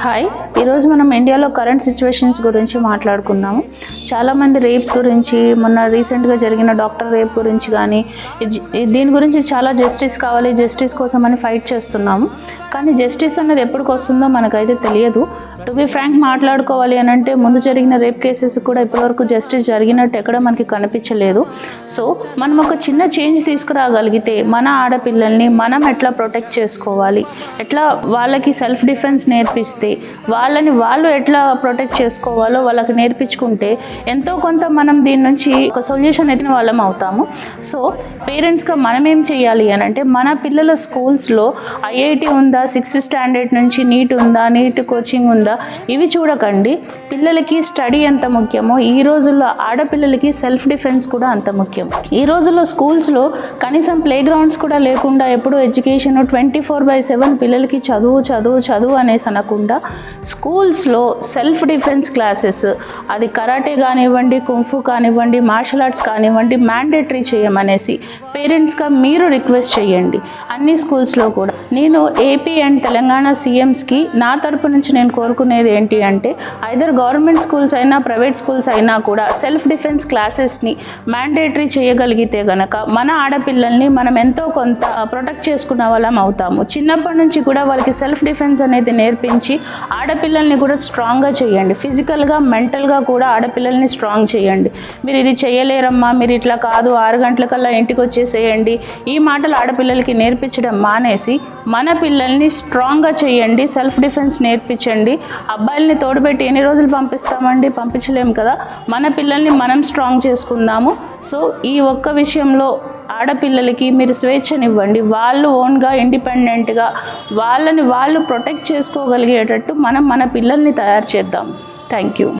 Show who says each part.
Speaker 1: Hi, ఈరోజు మనం ఇండియాలో కరెంట్ సిచ్యువేషన్స్ గురించి మాట్లాడుకుందాము. చాలామంది రేప్స్ గురించి, మొన్న రీసెంట్గా జరిగిన డాక్టర్ రేప్ గురించి కానీ దీని గురించి చాలా జస్టిస్ కావాలి, జస్టిస్ కోసం అని ఫైట్ చేస్తున్నాము. కానీ జస్టిస్ అనేది ఎప్పటికి వస్తుందో మనకైతే తెలియదు. టు బి ఫ్రాంక్ మాట్లాడుకోవాలి అని అంటే ముందు జరిగిన రేప్ కేసెస్ కూడా ఇప్పటివరకు జస్టిస్ జరిగినట్టు ఎక్కడ మనకి కనిపించలేదు. సో మనం ఒక చిన్న చేంజ్ తీసుకురాగలిగితే మన ఆడపిల్లల్ని మనం ఎట్లా ప్రొటెక్ట్ చేసుకోవాలి, ఎట్లా వాళ్ళకి సెల్ఫ్ డిఫెన్స్ నేర్పిస్తే, వాళ్ళని వాళ్ళు ఎట్లా ప్రొటెక్ట్ చేసుకోవాలో వాళ్ళకి నేర్పించుకుంటే ఎంతో కొంత మనం దీని నుంచి ఒక సొల్యూషన్ ఎదిగిన వాళ్ళం అవుతాము. సో పేరెంట్స్గా మనం ఏం చేయాలి అని అంటే, మన పిల్లల స్కూల్స్లో ఐఐటి ఉందా, 6th స్టాండర్డ్ నుంచి నీట్ ఉందా, నీట్ కోచింగ్ ఉందా, ఇవి చూడకండి. పిల్లలకి స్టడీ ఎంత ముఖ్యమో ఈ రోజుల్లో ఆడపిల్లలకి సెల్ఫ్ డిఫెన్స్ కూడా అంత ముఖ్యం. ఈ రోజుల్లో స్కూల్స్లో కనీసం ప్లే గ్రౌండ్స్ కూడా లేకుండా ఎప్పుడు ఎడ్యుకేషన్ 24/7 పిల్లలకి చదువు చదువు చదువు అనేసి అనకుండా స్కూల్స్లో సెల్ఫ్ డిఫెన్స్ క్లాసెస్, అది కరాటే కానివ్వండి, కుంఫు కానివ్వండి, మార్షల్ ఆర్ట్స్ కానివ్వండి, మ్యాండేటరీ చేయమనేసి పేరెంట్స్గా మీరు రిక్వెస్ట్ చేయండి అన్ని స్కూల్స్లో కూడా. నేను ఏపీ అండ్ తెలంగాణ సీఎంస్కి నా తరపు నుంచి నేను కోరుకునేది ఏంటి అంటే, ఐదర్ గవర్నమెంట్ స్కూల్స్ అయినా ప్రైవేట్ స్కూల్స్ అయినా కూడా సెల్ఫ్ డిఫెన్స్ క్లాసెస్ని మ్యాండేటరీ చేయగలిగితే గనక మన ఆడపిల్లల్ని మనం ఎంతో కొంత ప్రొటెక్ట్ చేసుకున్న వాళ్ళం అవుతాము. చిన్నప్పటి నుంచి కూడా వాళ్ళకి సెల్ఫ్ డిఫెన్స్ అనేది నేర్పించి ఆడపిల్లల్ని కూడా స్ట్రాంగ్గా చేయండి. ఫిజికల్గా, మెంటల్గా కూడా ఆడపిల్లల్ని స్ట్రాంగ్ చేయండి. మీరు ఇది చేయలేరమ్మా, మీరు ఇట్లా కాదు, 6 గంటలకల్లా ఇంటికి వచ్చేసేయండి, ఈ మాటలు ఆడపిల్లలకి నేర్పించడం మానేసి మన పిల్లల్ని స్ట్రాంగ్గా చేయండి, సెల్ఫ్ డిఫెన్స్ నేర్పించండి. అబ్బాయిల్ని తోడుపెట్టి ఎన్ని రోజులు పంపిస్తామండి, పంపించలేము కదా. మన పిల్లల్ని మనం స్ట్రాంగ్ చేసుకుందాము. సో ఈ ఒక్క విషయంలో ఆడపిల్లలకి మీరు స్వేచ్ఛనివ్వండి. వాళ్ళు ఓన్గా, ఇండిపెండెంట్గా వాళ్ళని వాళ్ళు ప్రొటెక్ట్ చేసుకోగలిగేటట్టు మనం మన పిల్లల్ని తయారు చేద్దాం. Thank you.